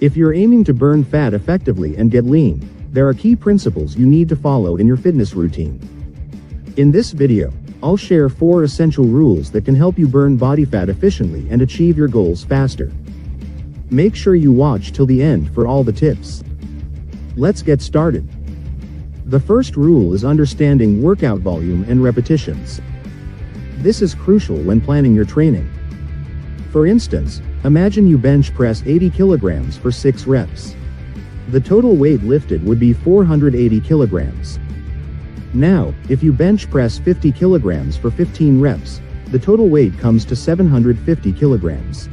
If you're aiming to burn fat effectively and get lean, there are key principles you need to follow in your fitness routine. In this video, I'll share 4 essential rules that can help you burn body fat efficiently and achieve your goals faster. Make sure you watch till the end for all the tips. Let's get started. The first rule is understanding workout volume and repetitions. This is crucial when planning your training. For instance, imagine you bench press 80 kilograms for 6 reps. The total weight lifted would be 480 kilograms. Now, if you bench press 50 kilograms for 15 reps, the total weight comes to 750 kilograms.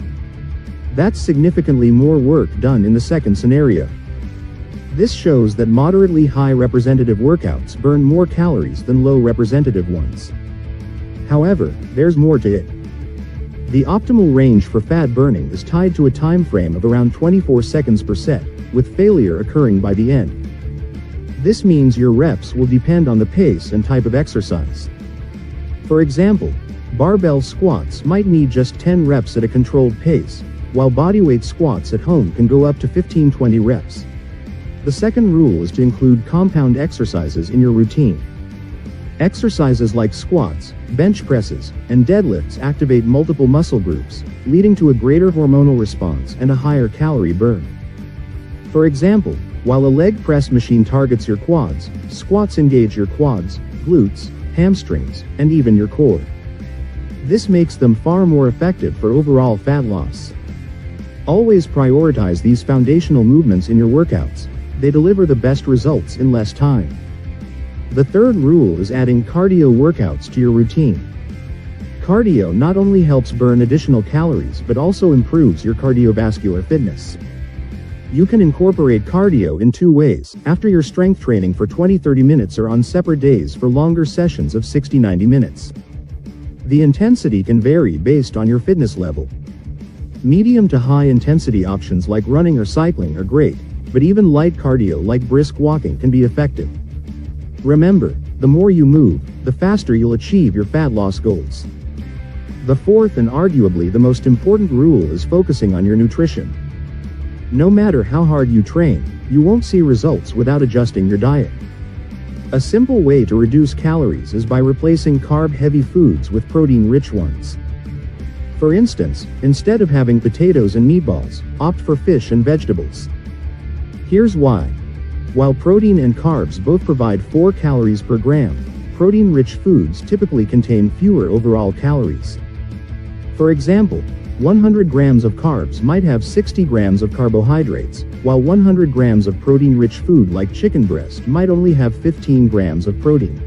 That's significantly more work done in the second scenario. This shows that moderately high representative workouts burn more calories than low representative ones. However, there's more to it. The optimal range for fat burning is tied to a time frame of around 24 seconds per set, with failure occurring by the end. This means your reps will depend on the pace and type of exercise. For example, barbell squats might need just 10 reps at a controlled pace, while bodyweight squats at home can go up to 15-20 reps. The second rule is to include compound exercises in your routine. Exercises like squats, bench presses, and deadlifts activate multiple muscle groups, leading to a greater hormonal response and a higher calorie burn. For example, while a leg press machine targets your quads, squats engage your quads, glutes, hamstrings, and even your core. This makes them far more effective for overall fat loss. Always prioritize these foundational movements in your workouts. They deliver the best results in less time. The third rule is adding cardio workouts to your routine. Cardio not only helps burn additional calories but also improves your cardiovascular fitness. You can incorporate cardio in 2 ways: after your strength training for 20-30 minutes or on separate days for longer sessions of 60-90 minutes. The intensity can vary based on your fitness level. Medium to high intensity options like running or cycling are great, but even light cardio like brisk walking can be effective. Remember, the more you move, the faster you'll achieve your fat loss goals. The fourth and arguably the most important rule is focusing on your nutrition. No matter how hard you train, you won't see results without adjusting your diet. A simple way to reduce calories is by replacing carb-heavy foods with protein-rich ones. For instance, instead of having potatoes and meatballs, opt for fish and vegetables. Here's why. While protein and carbs both provide 4 calories per gram, protein-rich foods typically contain fewer overall calories. For example, 100 grams of carbs might have 60 grams of carbohydrates, while 100 grams of protein-rich food like chicken breast might only have 15 grams of protein.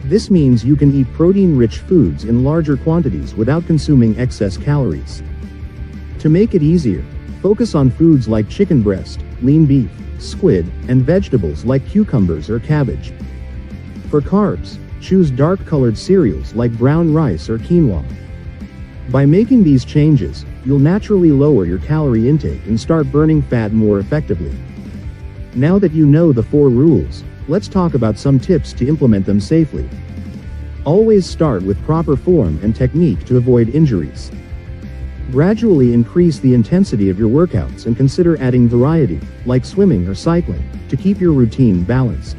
This means you can eat protein-rich foods in larger quantities without consuming excess calories. To make it easier, focus on foods like chicken breast, lean beef, squid, and vegetables like cucumbers or cabbage. For carbs, choose dark-colored cereals like brown rice or quinoa. By making these changes, you'll naturally lower your calorie intake and start burning fat more effectively. Now that you know the 4 rules, let's talk about some tips to implement them safely. Always start with proper form and technique to avoid injuries. Gradually increase the intensity of your workouts and consider adding variety, like swimming or cycling, to keep your routine balanced.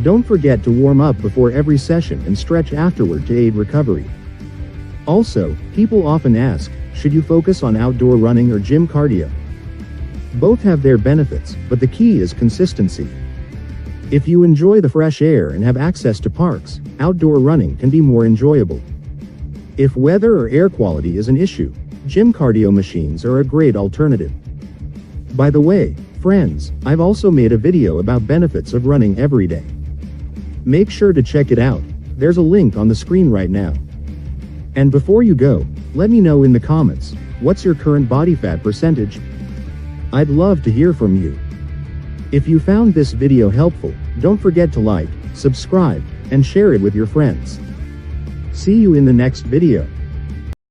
Don't forget to warm up before every session and stretch afterward to aid recovery. Also, people often ask, should you focus on outdoor running or gym cardio? Both have their benefits, but the key is consistency. If you enjoy the fresh air and have access to parks, outdoor running can be more enjoyable. If weather or air quality is an issue, gym cardio machines are a great alternative. By the way, friends, I've also made a video about benefits of running every day. Make sure to check it out. There's a link on the screen right now. And before you go, let me know in the comments, what's your current body fat percentage? I'd love to hear from you. If you found this video helpful, don't forget to like, subscribe, and share it with your friends. See you in the next video.